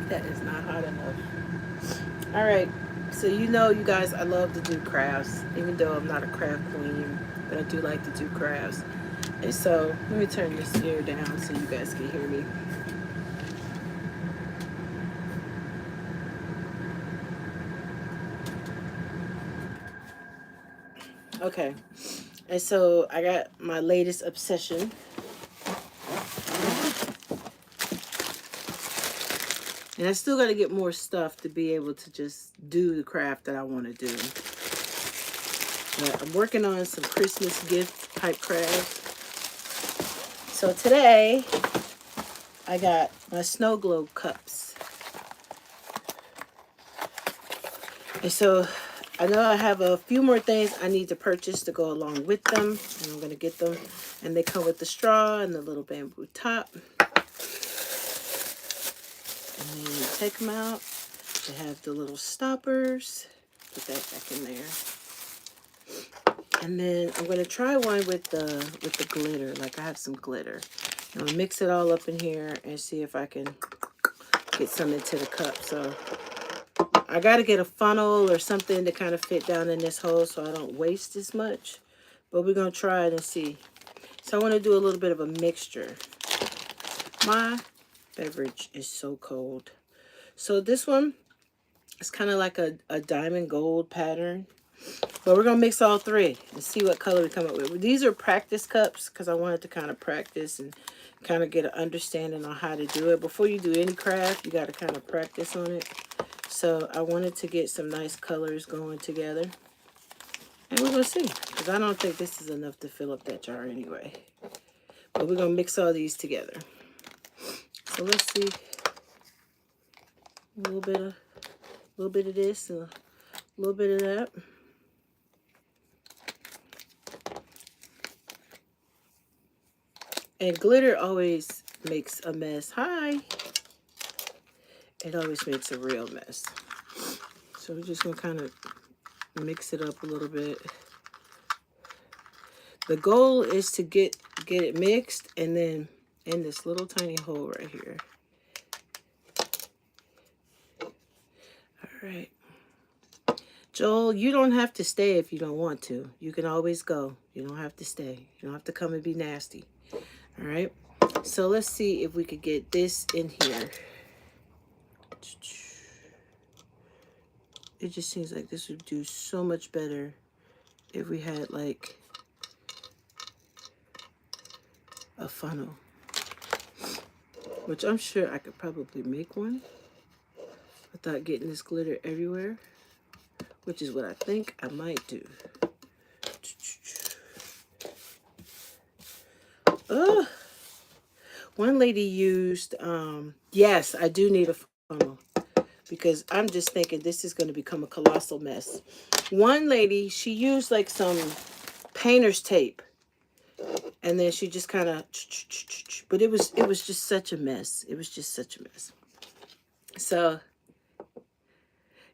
That is not hot enough. All right. So you know, you guys, I love to do crafts, even though I'm not a craft queen, but I do like to do crafts. And so let me turn this ear down so you guys can hear me. Okay. And so I got my latest obsession. And I still got to get more stuff to be able to just do the craft that I want to do. But I'm working on some Christmas gift type crafts. So today I got my snow globe cups. And so I know I have a few more things I need to purchase to go along with them. And I'm going to get them. And they come with the straw and the little bamboo top. And then you take them out. They have the little stoppers. Put that back in there. And then I'm going to try one with the glitter. Like I have some glitter. I'm going to mix it all up in here and see if I can get some into the cup. So I got to get a funnel or something to kind of fit down in this hole so I don't waste as much. But we're going to try it and see. So I want to do a little bit of a mixture. My beverage is so cold. So this one is kind of like a diamond gold pattern. But we're going to mix all three and see what color we come up with. These are practice cups because I wanted to kind of practice and kind of get an understanding on how to do it. Before you do any craft, you got to kind of practice on it. So I wanted to get some nice colors going together. And we're going to see. Because I don't think this is enough to fill up that jar anyway. But we're going to mix all these together. So let's see. A little bit of this and a little bit of that. And glitter always makes a mess. Hi. It always makes a real mess. So we're just going to kind of mix it up a little bit. The goal is to get it mixed and then in this little tiny hole right here. All right. Joel, you don't have to stay if you don't want to. You can always go. You don't have to stay. You don't have to come and be nasty. All right. So let's see if we could get this in here. It just seems like this would do so much better if we had like a funnel, which I'm sure I could probably make one without getting this glitter everywhere, which is what I think I might do. Oh, one lady used, yes, I do need a funnel because I'm just thinking this is going to become a colossal mess. One lady, she used like some painter's tape and then she just kind of, but it was just such a mess. It was just such a mess. So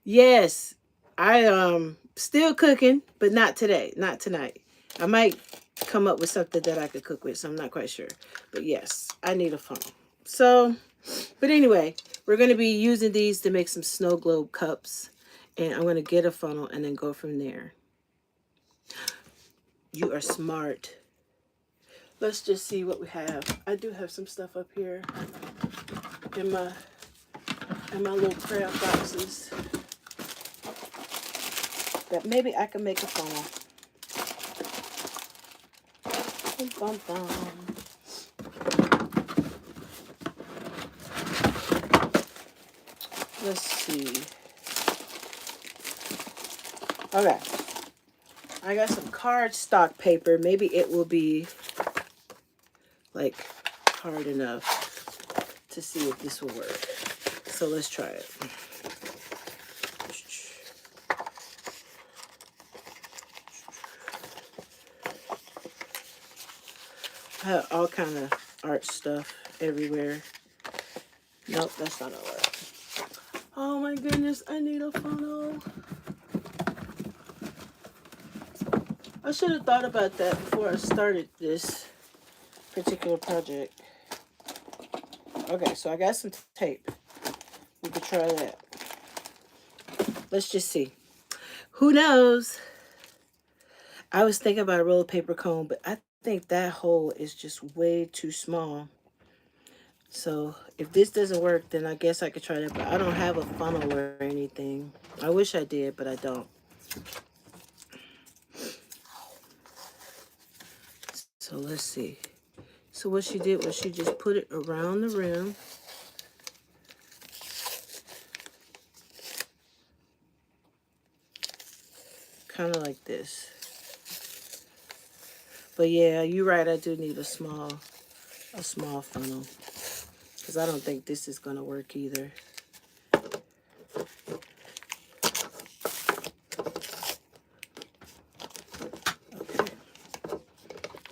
yes, I still cooking, but not today, not tonight. I might come up with something that I could cook with, so I'm not quite sure. But yes, I need a funnel. So, but anyway, we're going to be using these to make some snow globe cups. And I'm going to get a funnel and then go from there. You are smart. Let's just see what we have. I do have some stuff up here in my little craft boxes that maybe I can make a funnel. Bum, bum, bum. Let's see. Okay. I got some cardstock paper. Maybe it will be like hard enough to see if this will work. So let's try it. I have all kind of art stuff everywhere. Nope, that's not gonna work. Oh my goodness, I need a funnel. I should have thought about that before I started this particular project. Okay, so I got some tape. We could try that. Let's just see. Who knows? I was thinking about a roll of paper cone, but I think that hole is just way too small. So if this doesn't work, then I guess I could try that. But I don't have a funnel or anything. I wish I did, but I don't. So let's see. So what she did was she just put it around the rim. Kind of like this. But yeah, you're right. I do need a small funnel. Because I don't think this is going to work either. Okay.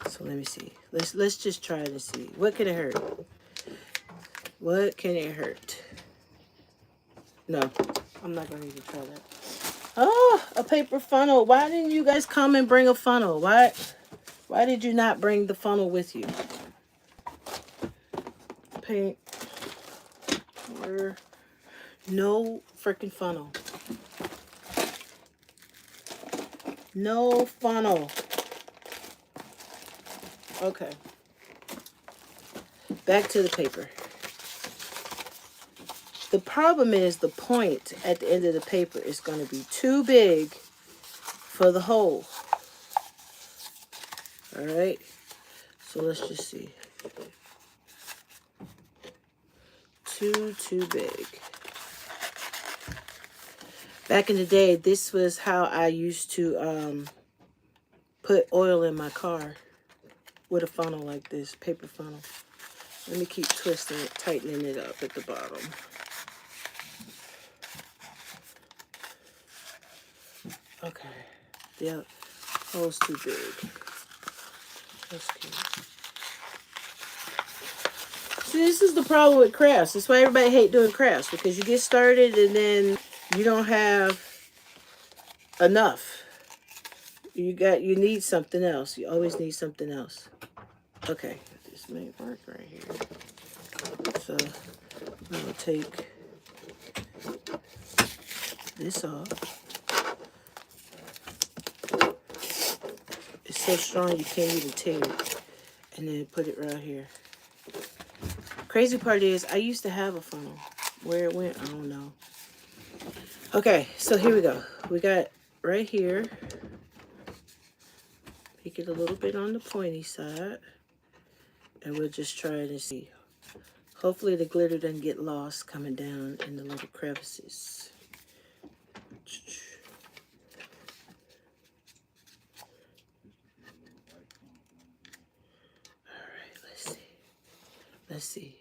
So let me see. Let's just try to see. What can it hurt? What can it hurt? No, I'm not going to even try that. Oh, a paper funnel. Why didn't you guys come and bring a funnel? Why did you not bring the funnel with you? Paint. No freaking funnel. No funnel. Okay. Back to the paper. The problem is the point at the end of the paper is going to be too big for the hole. All right. So let's just see. Too big. Back in the day, this was how I used to put oil in my car, with a funnel like this, paper funnel. Let me keep twisting it, tightening it up at the bottom. Okay. Yep. Hole's too big. That's cute. See, this is the problem with crafts. That's why everybody hate doing crafts, because you get started and then you don't have enough. You need something else. You always need something else. Okay, this may work right here. So I'm gonna take this off. It's so strong you can't even tear it. And then put it right here. Crazy part is I used to have a funnel. Where it went, I don't know. Okay, so here we go. We got right here. Make it a little bit on the pointy side. And we'll just try to see. Hopefully the glitter doesn't get lost coming down in the little crevices. All right, let's see. Let's see.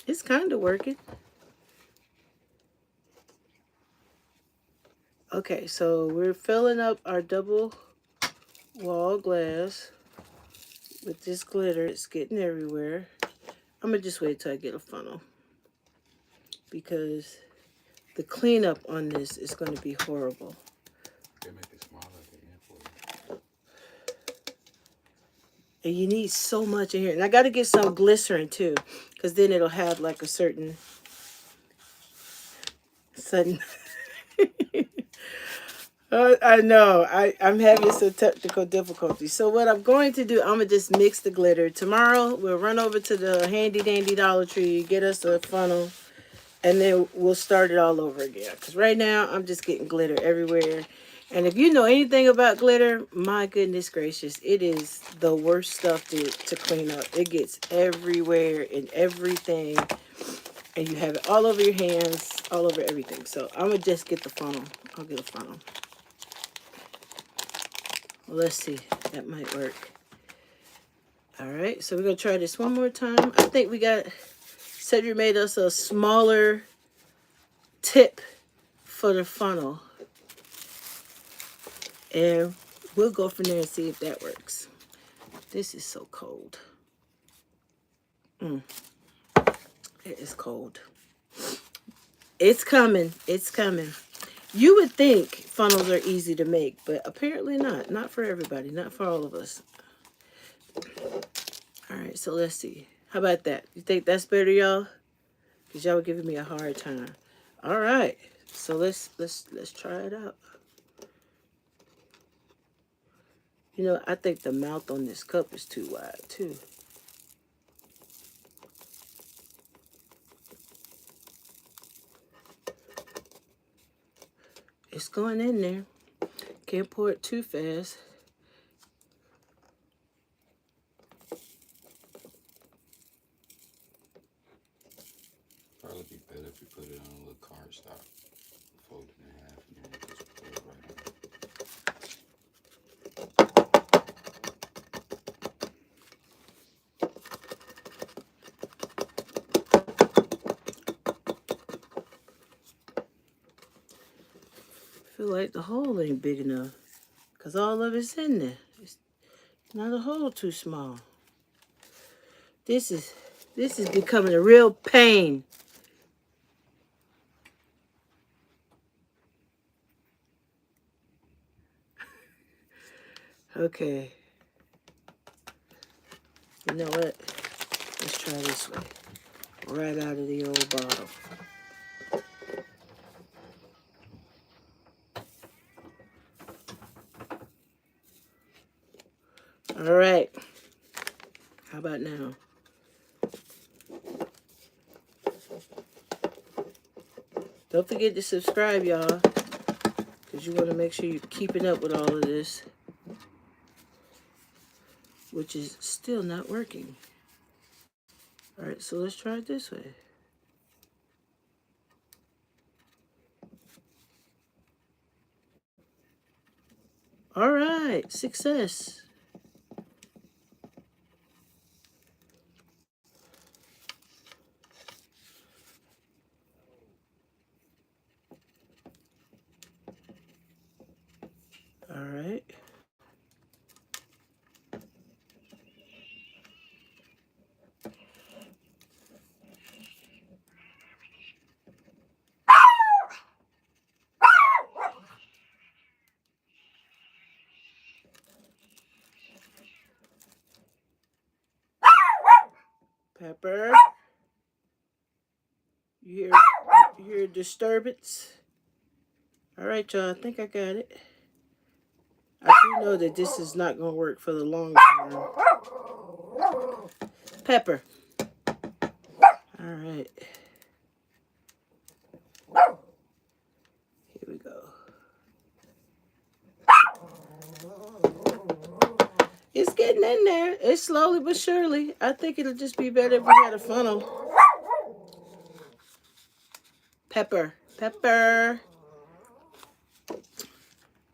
It's kind of working. Okay, so we're filling up our double wall glass with this glitter. It's getting everywhere. I'm going to just wait till I get a funnel, because the cleanup on this is going to be horrible. They make it smaller at the end for you. And you need so much in here. And I got to get some glycerin too, because then it'll have like a certain sudden... I know. I'm having some technical difficulties. So what I'm going to do, I'm going to just mix the glitter. Tomorrow, we'll run over to the handy-dandy Dollar Tree, get us a funnel, and then we'll start it all over again. Because right now, I'm just getting glitter everywhere. And if you know anything about glitter, my goodness gracious, it is the worst stuff to clean up. It gets everywhere in everything. And you have it all over your hands, all over everything. So I'm going to just get the funnel. I'll get a funnel. Well, let's see. That might work. All right, so we're gonna try this one more time. I think we got, Cedric made us a smaller tip for the funnel. And we'll go from there and see if that works. This is so cold. It is cold. It's coming. It's coming. You would think funnels are easy to make, but apparently not. Not for everybody. Not for all of us. All right, so let's see. How about that? You think that's better, y'all? Because y'all were giving me a hard time. All right. So let's try it out. You know, I think the mouth on this cup is too wide, too. It's going in there. Can't pour it too fast. Probably be better if you put it on a little cardstock. Fold it in half and then just put it right on. I feel like the hole ain't big enough because all of it's in there. It's not a hole too small. This is becoming a real pain. Okay. You know what? Let's try this way. Right out of the old bottle. All right. How about now? Don't forget to subscribe, y'all, because you want to make sure you're keeping up with all of this, which is still not working. All right, so let's try it this way. All right, success. All right. Pepper. You hear a disturbance? All right, y'all. I think I got it. I do know that this is not going to work for the long term. Pepper. All right. Here we go. It's getting in there. It's slowly but surely. I think it'll just be better if we had a funnel. Pepper. Pepper.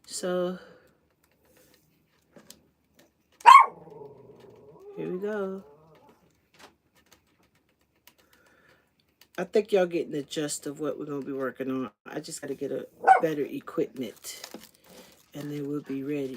So, here we go. I think y'all getting the gist of what we're going to be working on. I just got to get a better equipment, and then we'll be ready.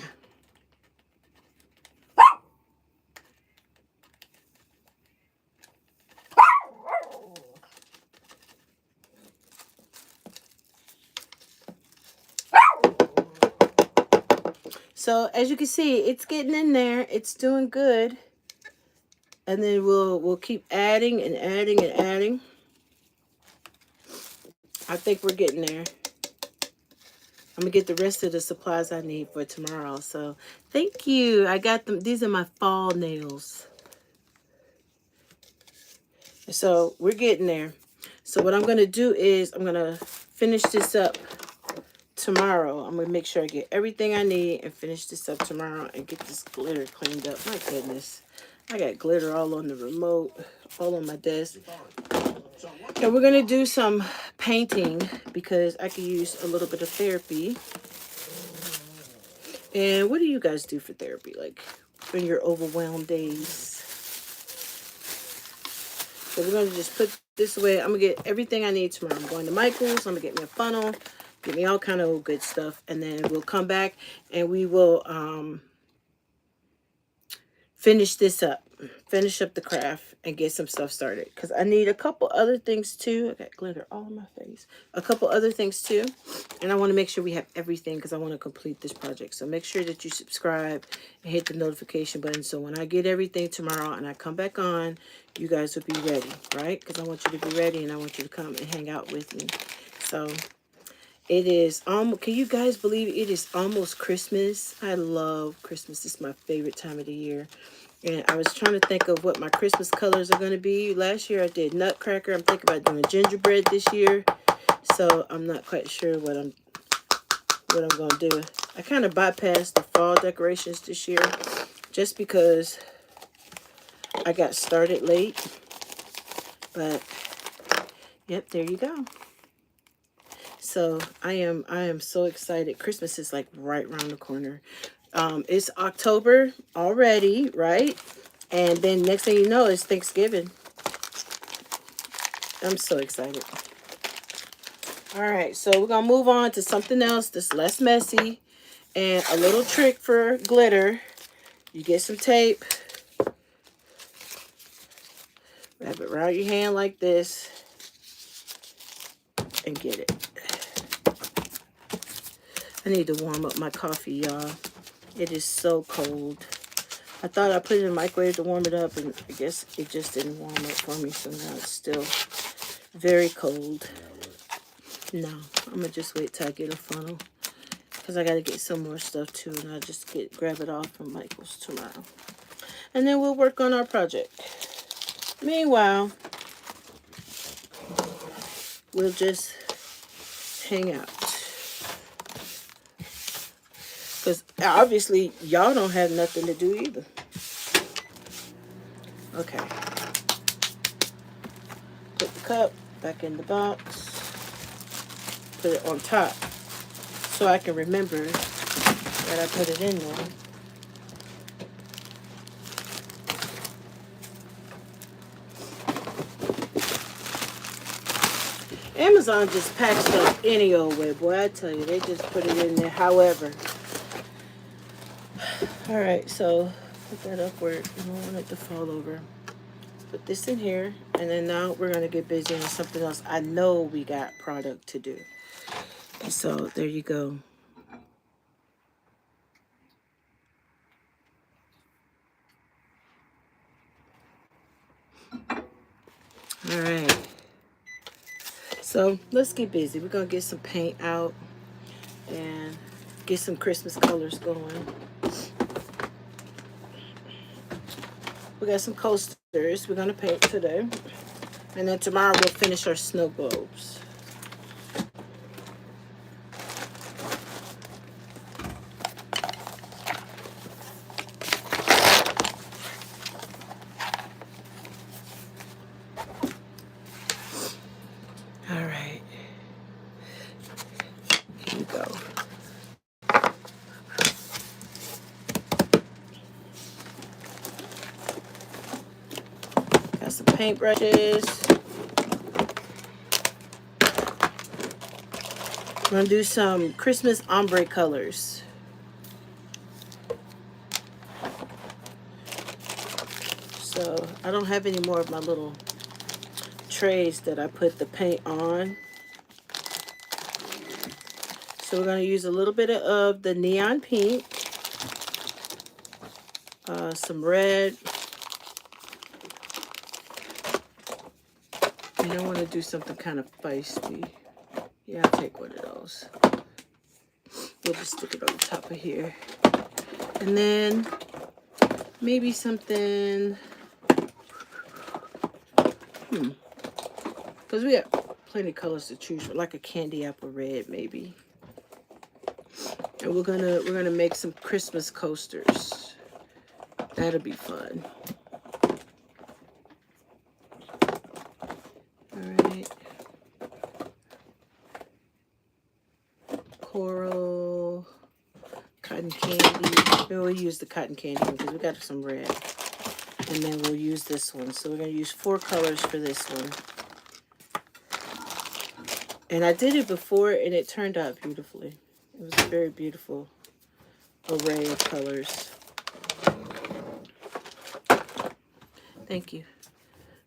So as you can see, it's getting in there. It's doing good. And then we'll keep adding and adding and adding. I think we're getting there. I'm gonna get the rest of the supplies I need for tomorrow. So thank you. I got them. These are my fall nails. So we're getting there. So what I'm gonna do is I'm gonna finish this up tomorrow. I'm gonna make sure I get everything I need and finish this up tomorrow and get this glitter cleaned up. My goodness, I got glitter all on the remote, all on my desk. And we're gonna do some painting because I could use a little bit of therapy. And what do you guys do for therapy, like in your overwhelmed days? So we're going to just put this away. I'm going to get everything I need tomorrow. I'm going to Michael's. I'm going to get me a funnel. Get me all kind of good stuff. And then we'll come back and we will finish this up. Finish up the craft and get some stuff started. Because I need a couple other things too. I got glitter all in my face. A couple other things too. And I want to make sure we have everything because I want to complete this project. So make sure that you subscribe and hit the notification button. So when I get everything tomorrow and I come back on, you guys will be ready, right? Because I want you to be ready and I want you to come and hang out with me. So it is almost, can you guys believe it is almost Christmas? I love Christmas. It's my favorite time of the year. And I was trying to think of what my Christmas colors are going to be. Last year I did Nutcracker. I'm thinking about doing gingerbread this year. So I'm not quite sure what I'm going to do. I kind of bypassed the fall decorations this year just because I got started late. But yep, there you go. So I am so excited. Christmas is like right around the corner. It's October already, right? And then next thing you know, it's Thanksgiving. I'm so excited. All right, so we're gonna move on to something else that's less messy. And a little trick for glitter. You get some tape. Wrap it around your hand like this. And get it. I need to warm up my coffee, y'all. It is so cold. I thought I put it in the microwave to warm it up, and I guess it just didn't warm up for me, so now it's still very cold. No, I'm going to just wait till I get a funnel, because I got to get some more stuff too, and I'll just grab it off from Michael's tomorrow. And then we'll work on our project. Meanwhile, we'll just hang out. Because obviously, y'all don't have nothing to do either. Okay. Put the cup back in the box. Put it on top. So I can remember that I put it in there. Amazon just packs stuff any old way, boy. I tell you, they just put it in there however. All right, so put that upward. I don't want it to fall over. Put this in here, and then now we're going to get busy on something else. I know we got product to do. So there you go. All right. So let's get busy. We're going to get some paint out and get some Christmas colors going. We got some coasters we're going to paint today. And then tomorrow we'll finish our snow globes. All right. Here you go. Got some paintbrushes. We're going to do some Christmas ombre colors. So I don't have any more of my little trays that I put the paint on. So we're going to use a little bit of the neon pink, some red. You don't want to do something kind of feisty. Yeah, I'll take one of those. We'll just stick it on the top of here. And then maybe something, because we have plenty of colors to choose from, like a candy apple red maybe. And we're gonna make some Christmas coasters. That'll be fun. All right. Coral, cotton candy. No, we'll use the cotton candy one because we got some red. And then we'll use this one. So we're going to use 4 colors for this one. And I did it before and it turned out beautifully. It was a very beautiful array of colors. Thank you.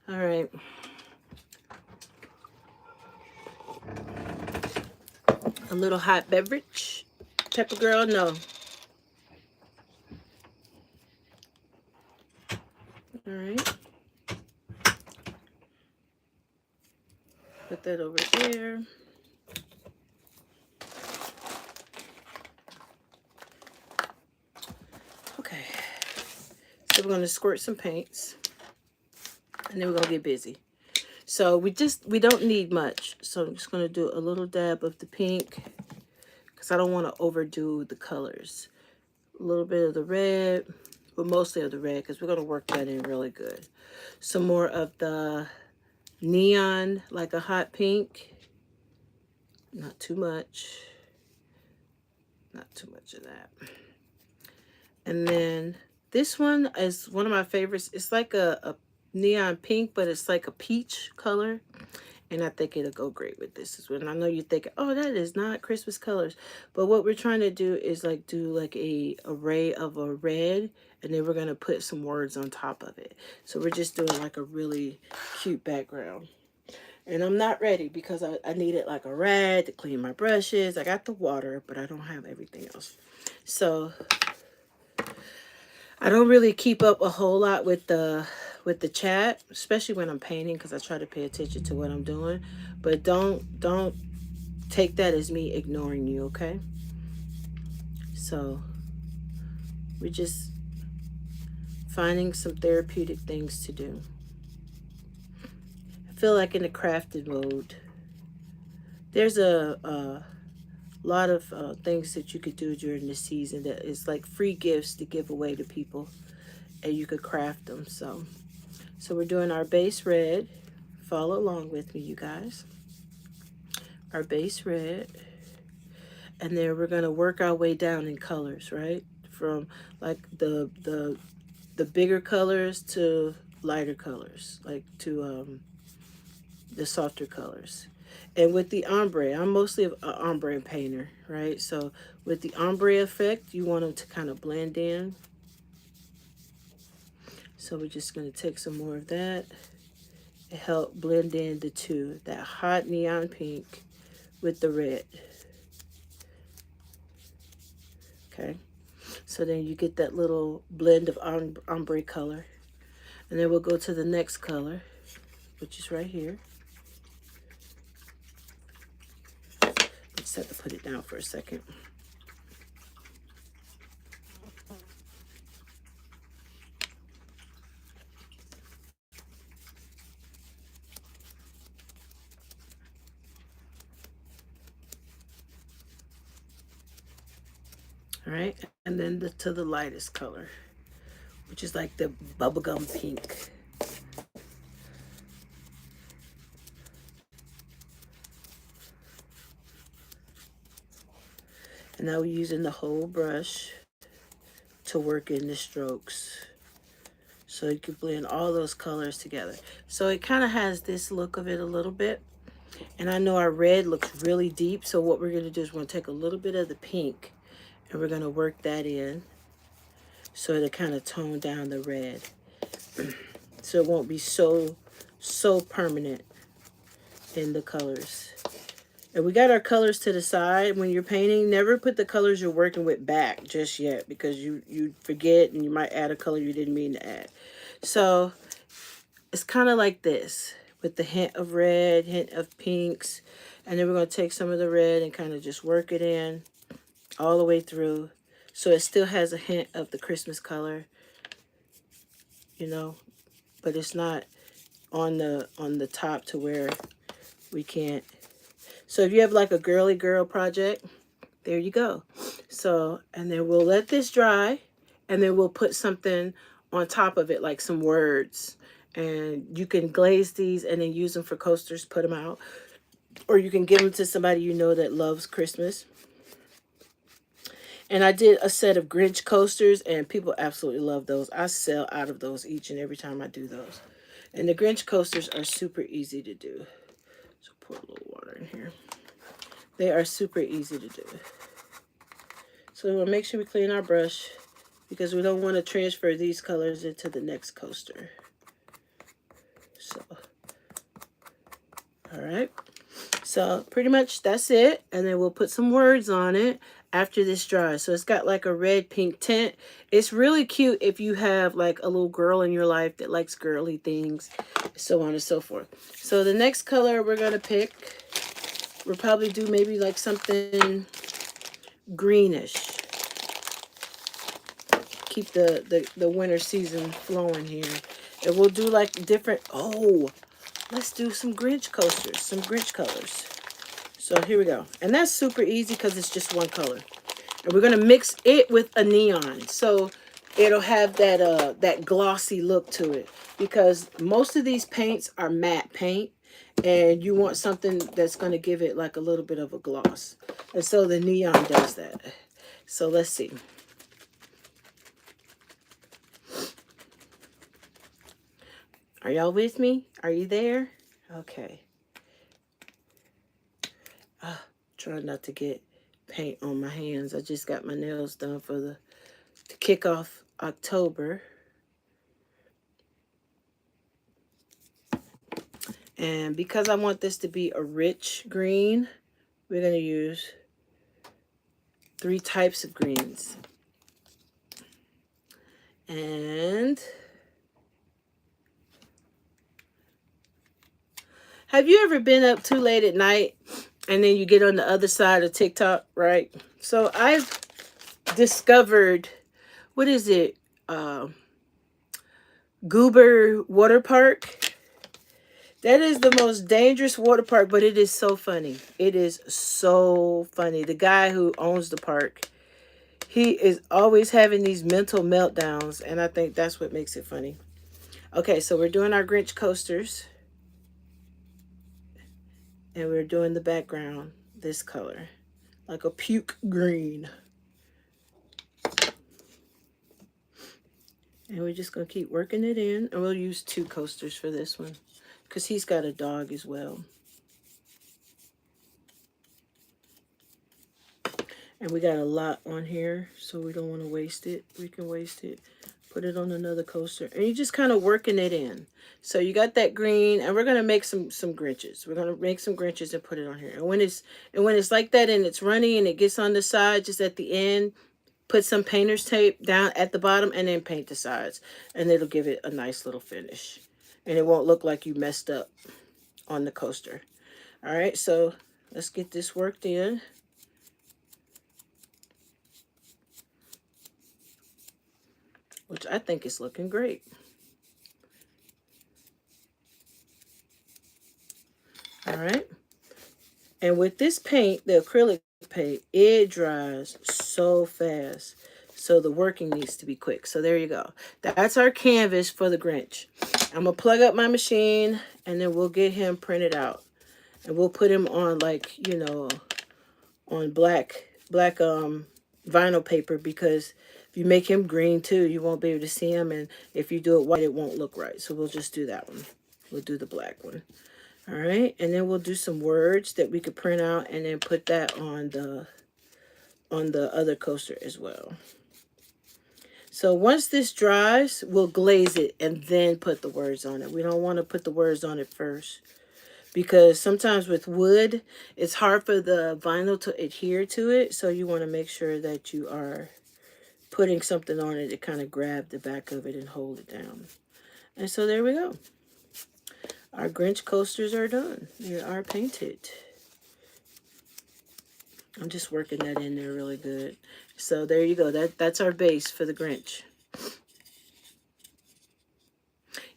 All right. A little hot beverage. Pepper girl, no. All right. Put that over there. Okay. So we're going to squirt some paints. And then we're going to get busy. So we don't need much. So I'm just going to do a little dab of the pink. Because I don't want to overdo the colors. A little bit of the red. But mostly of the red. Because we're going to work that in really good. Some more of the neon, like a hot pink. Not too much. Not too much of that. And then this one is one of my favorites. It's like a neon pink, but it's like a peach color. And I think it'll go great with this as well. And I know you're thinking, oh, that is not Christmas colors. But what we're trying to do is like do like a array of a red. And then we're going to put some words on top of it. So we're just doing like a really cute background. And I'm not ready because I needed like a rag to clean my brushes. I got the water, but I don't have everything else. So I don't really keep up a whole lot with the chat, especially when I'm painting, because I try to pay attention to what I'm doing. But don't take that as me ignoring you, okay? So we're just finding some therapeutic things to do. I feel like in the crafted mode. There's a lot of things that you could do during the season that is like free gifts to give away to people, and you could craft them. So we're doing our base red. Follow along with me, you guys. Our base red, and then we're gonna work our way down in colors, right? From like the bigger colors to lighter colors, like to the softer colors. And with the ombre, I'm mostly an ombre painter, right? So with the ombre effect, you want them to kind of blend in. So we're just going to take some more of that and help blend in the two, that hot neon pink with the red. Okay, so then you get that little blend of ombre color. And then we'll go to the next color, which is right here. Just have to put it down for a second. All right, and then to the lightest color, which is like the bubblegum pink. And now we're using the whole brush to work in the strokes. So you can blend all those colors together. So it kind of has this look of it a little bit. And I know our red looks really deep. So what we're going to do is we're going to take a little bit of the pink and we're going to work that in. So it'll kind of tone down the red. So it won't be so permanent in the colors. And we got our colors to the side. When you're painting, never put the colors you're working with back just yet, because you forget and you might add a color you didn't mean to add. So it's kind of like this, with the hint of red, hint of pinks. And then we're going to take some of the red and kind of just work it in all the way through. So it still has a hint of the Christmas color, you know, but it's not on the top to where we can't. So if you have like a girly girl project, there you go. So, and then we'll let this dry, and then we'll put something on top of it, like some words. And you can glaze these and then use them for coasters, put them out. Or you can give them to somebody you know that loves Christmas. And I did a set of Grinch coasters, and people absolutely love those. I sell out of those each and every time I do those. And the Grinch coasters are super easy to do. So pour a little water in here. They are super easy to do. So we'll make sure we clean our brush because we don't want to transfer these colors into the next coaster. So, all right. So pretty much that's it. And then we'll put some words on it after this dries. So it's got like a red pink tint. It's really cute if you have like a little girl in your life that likes girly things, so on and so forth. So the next color we're going to pick, we'll probably do maybe like something greenish. Keep the winter season flowing here. And we'll do like different, let's do some Grinch coasters, some Grinch colors. So here we go. And that's super easy because it's just one color. And we're going to mix it with a neon. So it'll have that glossy look to it. Because most of these paints are matte paint. And you want something that's going to give it like a little bit of a gloss. And so the neon does that. So let's see. Are y'all with me? Are you there? Okay. Try not to get paint on my hands. I just got my nails done to kick off October. And because I want this to be a rich green, we're going to use 3 types of greens. And have you ever been up too late at night and then you get on the other side of TikTok, right? So I've discovered, what is it? Goober Water Park. That is the most dangerous water park, but it is so funny. It is so funny. The guy who owns the park, he is always having these mental meltdowns, and I think that's what makes it funny. Okay, so we're doing our Grinch coasters. And we're doing the background this color, like a puke green. And we're just going to keep working it in. And we'll use 2 coasters for this one because he's got a dog as well. And we got a lot on here, so we don't want to waste it. We can waste it. Put it on another coaster. And you're just kind of working it in. So you got that green, and we're going to make some Grinches. We're going to make some Grinches and put it on here. And when it's like that and it's runny and it gets on the side, just at the end, put some painter's tape down at the bottom and then paint the sides. And it'll give it a nice little finish. And it won't look like you messed up on the coaster. All right, so let's get this worked in. Which I think is looking great. All right. And with this paint, the acrylic paint, it dries so fast. So the working needs to be quick. So there you go. That's our canvas for the Grinch. I'm going to plug up my machine and then we'll get him printed out. And we'll put him on like, on black vinyl paper because if you make him green too, you won't be able to see him. And if you do it white, it won't look right. So we'll just do that one. We'll do the black one. All right. And then we'll do some words that we could print out and then put that on the other coaster as well. So once this dries, we'll glaze it and then put the words on it. We don't want to put the words on it first because sometimes with wood, it's hard for the vinyl to adhere to it. So you want to make sure that you are putting something on it to kind of grab the back of it and hold it down. And so there we go. Our Grinch coasters are done. They are painted. I'm just working that in there really good. So there you go. That's our base for the Grinch.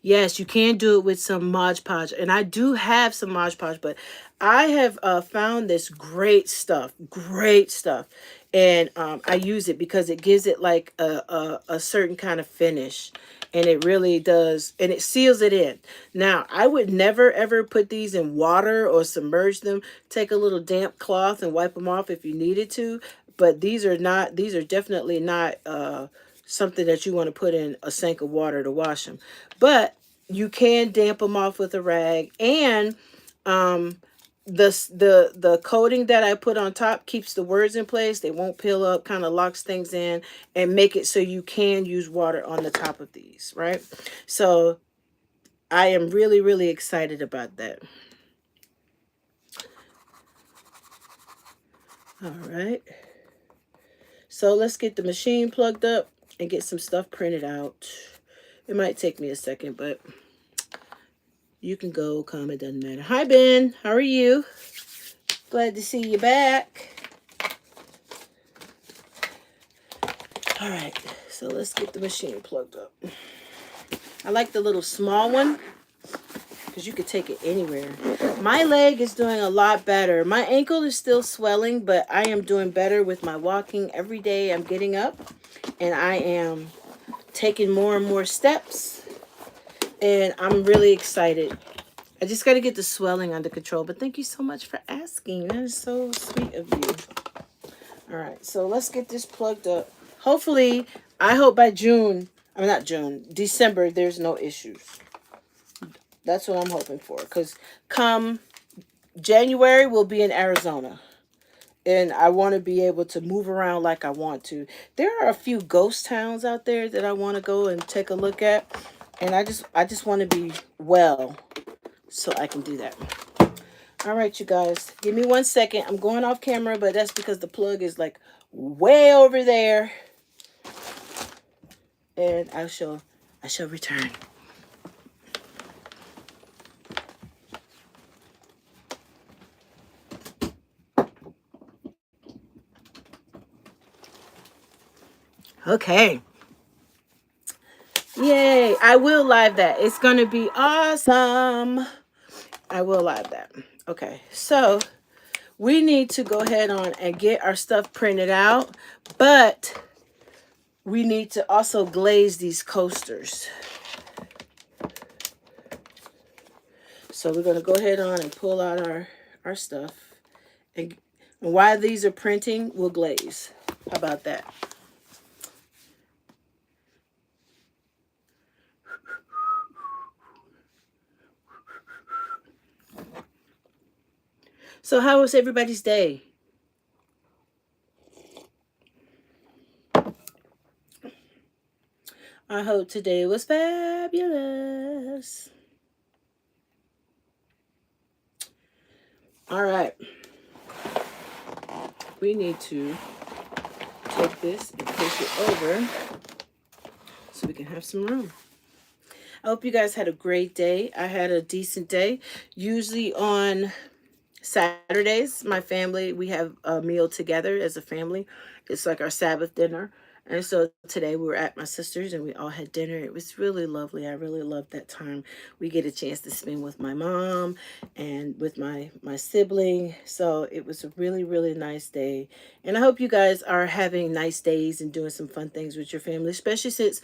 Yes, you can do it with some Mod Podge. And I do have some Mod Podge, but I have found this great stuff. Great stuff. And I use it because it gives it like a certain kind of finish. And it really does. And it seals it in. Now, I would never, ever put these in water or submerge them. Take a little damp cloth and wipe them off if you needed to. but these are not, these are definitely not something that you want to put in a sink of water to wash them. But you can damp them off with a rag, and um, the coating that I put on top keeps the words in place. They won't peel up, kind of locks things in, and make it so you can use water on the top of these, right? So I am really, really excited about that. All right. So let's get the machine plugged up and get some stuff printed out. It might take me a second, but you can go, come, it doesn't matter. Hi, Ben. How are you? Glad to see you back. All right, so let's get the machine plugged up. I like the little small one because you could take it anywhere. My leg is doing a lot better. My ankle is still swelling, but I am doing better with my walking. Every day I'm getting up and I am taking more and more steps, and I'm really excited. I just got to get the swelling under control, but thank you so much for asking. That is so sweet of you. All right, so let's get this plugged up. Hopefully, I hope by June, I mean not June, December, there's no issues. That's what I'm hoping for, because come January, we'll be in Arizona. And I want to be able to move around like I want to. There are a few ghost towns out there that I want to go and take a look at. And I just want to be well so I can do that. All right, you guys. Give me 1 second. I'm going off camera, but that's because the plug is like way over there. And I shall return. Okay. Yay. I will live that. It's going to be awesome. I will live that. Okay. So we need to go ahead on and get our stuff printed out, but we need to also glaze these coasters. So we're going to go ahead on and pull out our stuff. And while these are printing, we'll glaze. How about that? So how was everybody's day? I hope today was fabulous. All right. We need to take this and push it over so we can have some room. I hope you guys had a great day. I had a decent day. Usually on Saturdays, my family, we have a meal together as a family. It's like our Sabbath dinner. And so today we were at my sister's and we all had dinner. It was really lovely. I really loved that time. We get a chance to spend with my mom and with my sibling. So it was a really, really nice day. And I hope you guys are having nice days and doing some fun things with your family, especially since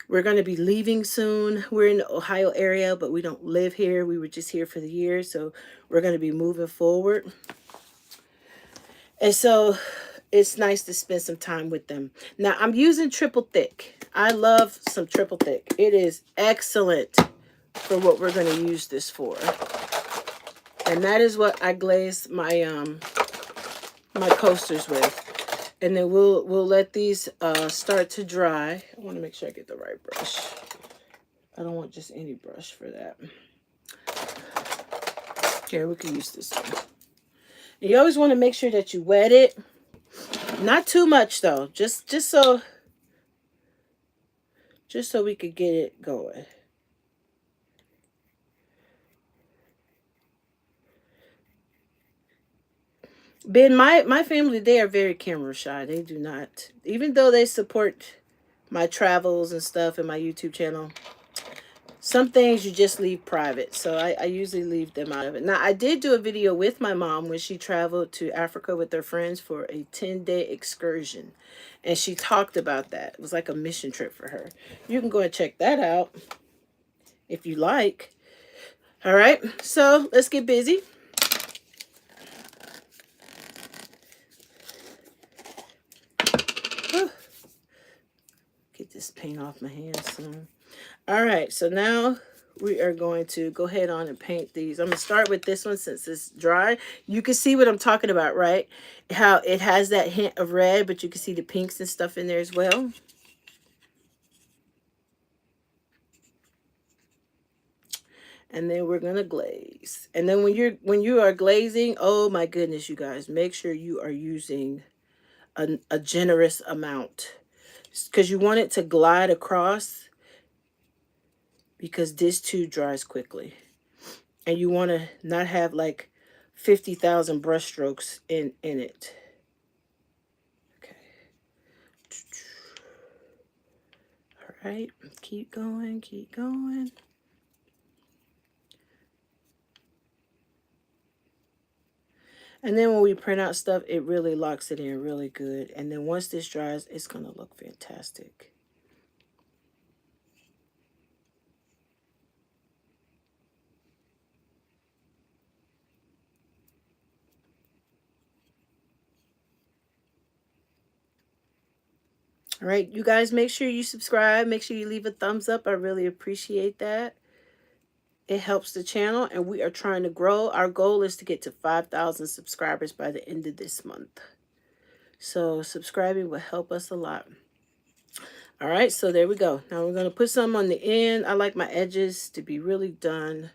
we're going to be leaving soon. We're in the Ohio area, but we don't live here. We were just here for the year. So we're going to be moving forward. And so it's nice to spend some time with them. Now, I'm using triple thick. I love some triple thick. It is excellent for what we're going to use this for. And that is what I glaze my my coasters with. And then we'll let these start to dry. I want to make sure I get the right brush. I don't want just any brush for that. Here, we can use this one. And you always want to make sure that you wet it. Not too much though. Just so we could get it going. Ben, my family, they are very camera shy. They do not, even though they support my travels and stuff and my YouTube channel, some things you just leave private. So I usually leave them out of it. Now, I did do a video with my mom when she traveled to Africa with her friends for a 10-day excursion. And she talked about that. It was like a mission trip for her. You can go and check that out if you like. All right, so let's get busy. this paint off my hands soon. All right, so now we are going to go ahead on and paint these. I'm going to start with this one since it's dry. You can see what I'm talking about, right? How it has that hint of red, but you can see the pinks and stuff in there as well. And then we're going to glaze. And then when you are glazing, oh my goodness, you guys, make sure you are using a generous amount, because you want it to glide across, because this too dries quickly. And you want to not have like 50,000 brush strokes in it. Okay. All right, keep going, keep going. And then when we print out stuff, it really locks it in really good. And then once this dries, it's going to look fantastic. All right, you guys, make sure you subscribe. Make sure you leave a thumbs up. I really appreciate that. It helps the channel, and we are trying to grow. Our goal is to get to 5,000 subscribers by the end of this month. So subscribing will help us a lot. All right, so there we go. Now we're going to put some on the end. I like my edges to be really done.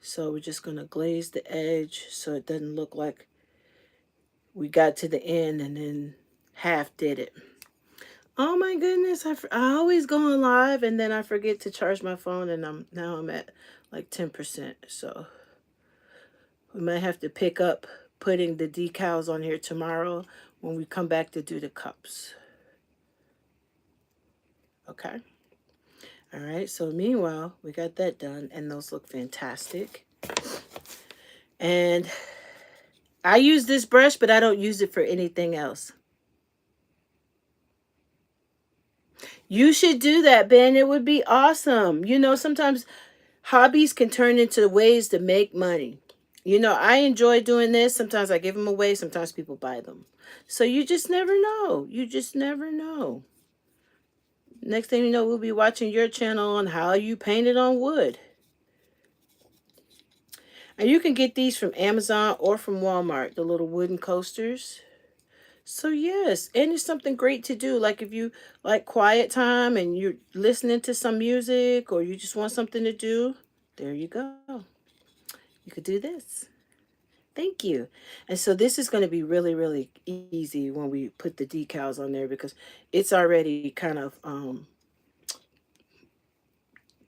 So we're just going to glaze the edge so it doesn't look like we got to the end and then half did it. Oh my goodness, I always go on live and then I forget to charge my phone, and now I'm at like 10%. So we might have to pick up putting the decals on here tomorrow when we come back to do the cups. Okay. All right, so meanwhile, we got that done, and those look fantastic. And I use this brush, but I don't use it for anything else. You should do that, Ben. It would be awesome. You know, sometimes hobbies can turn into ways to make money. You know, I enjoy doing this. Sometimes I give them away. Sometimes people buy them. So you just never know. You just never know. Next thing you know, we'll be watching your channel on how you painted on wood. And you can get these from Amazon or from Walmart, the little wooden coasters. So yes, and it's something great to do. Like if you like quiet time and you're listening to some music, or you just want something to do, there you go. You could do this. Thank you. And so this is going to be really, really easy when we put the decals on there, because it's already kind of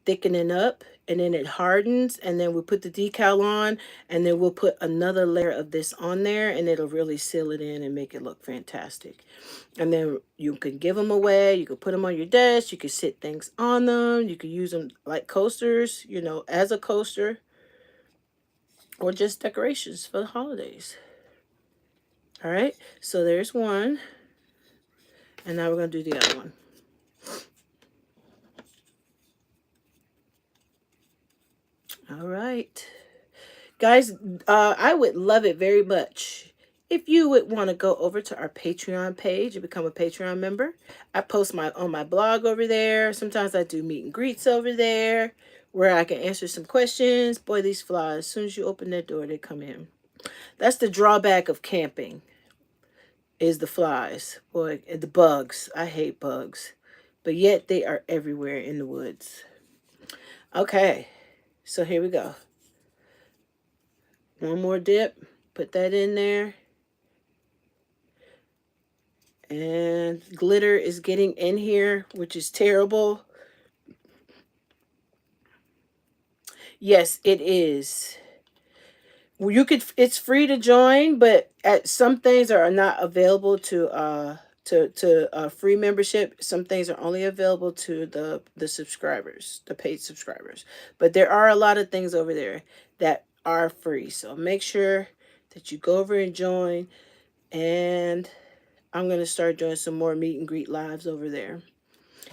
thickening up, and then it hardens, and then we'll put the decal on, and then we'll put another layer of this on there, and it'll really seal it in and make it look fantastic. And then you can give them away. You can put them on your desk. You can sit things on them. You can use them like coasters, you know, as a coaster, or just decorations for the holidays. All right, so there's one. And now we're going to do the other one. All right. Guys, I would love it very much if you would want to go over to our Patreon page and become a Patreon member. I post on my blog over there. Sometimes I do meet and greets over there where I can answer some questions. Boy, these flies, as soon as you open that door, they come in. That's the drawback of camping, is the flies. Boy, the bugs. I hate bugs. But yet they are everywhere in the woods. Okay, so here we go. One more dip. Put that in there. And glitter is getting in here, which is terrible. Yes, it is. Well, it's free to join, but some things are not available to free membership. Some things are only available to the subscribers, the paid subscribers. But there are a lot of things over there that are free. So make sure that you go over and join. And I'm going to start doing some more meet and greet lives over there.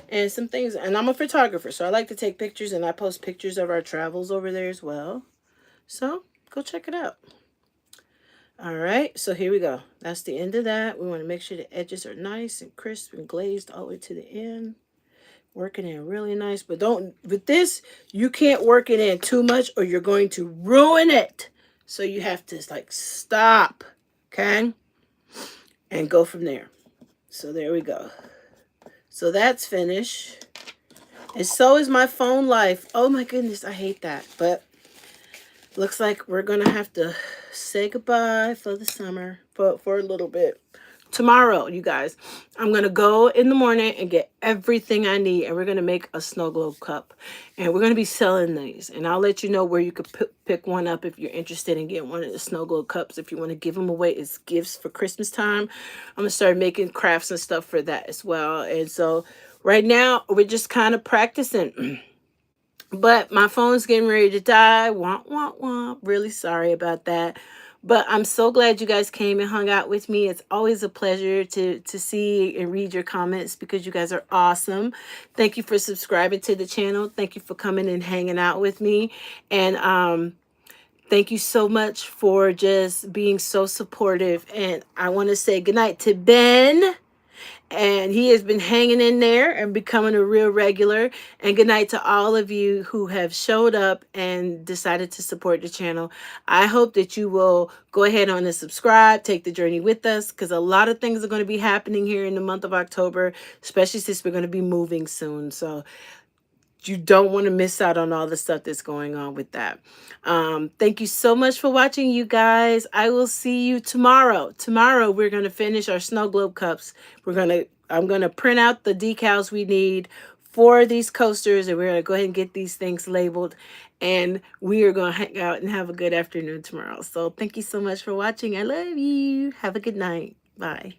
And some things, and I'm a photographer, so I like to take pictures, and I post pictures of our travels over there as well. So go check it out. All right, so here we go. That's the end of that. We want to make sure the edges are nice and crisp and glazed all the way to the end. Working in really nice, but don't, with this, you can't work it in too much or you're going to ruin it. So you have to like stop, okay? And go from there. So there we go. So that's finished. And so is my phone life. Oh my goodness, I hate that. But looks like we're going to have to say goodbye for the summer for a little bit. Tomorrow, you guys, I'm going to go in the morning and get everything I need. And we're going to make a snow globe cup. And we're going to be selling these. And I'll let you know where you could pick one up if you're interested in getting one of the snow globe cups. If you want to give them away as gifts for Christmas time, I'm going to start making crafts and stuff for that as well. And so right now, we're just kind of practicing. But my phone's getting ready to die. Womp, womp, womp. Really sorry about that. But I'm so glad you guys came and hung out with me. It's always a pleasure to see and read your comments because you guys are awesome. Thank you for subscribing to the channel. Thank you for coming and hanging out with me. And thank you so much for just being so supportive. And I want to say goodnight to Ben. And he has been hanging in there and becoming a real regular. And good night to all of you who have showed up and decided to support the channel. I hope that you will go ahead on and subscribe, take the journey with us, because a lot of things are going to be happening here in the month of October, especially since we're going to be moving soon. So you don't want to miss out on all the stuff that's going on with that. Thank you so much for watching, you guys. I will see you tomorrow. Tomorrow we're going to finish our snow globe cups. I'm going to print out the decals we need for these coasters, and we're going to go ahead and get these things labeled, and we are going to hang out and have a good afternoon tomorrow. So thank you so much for watching. I love you. Have a good night. Bye.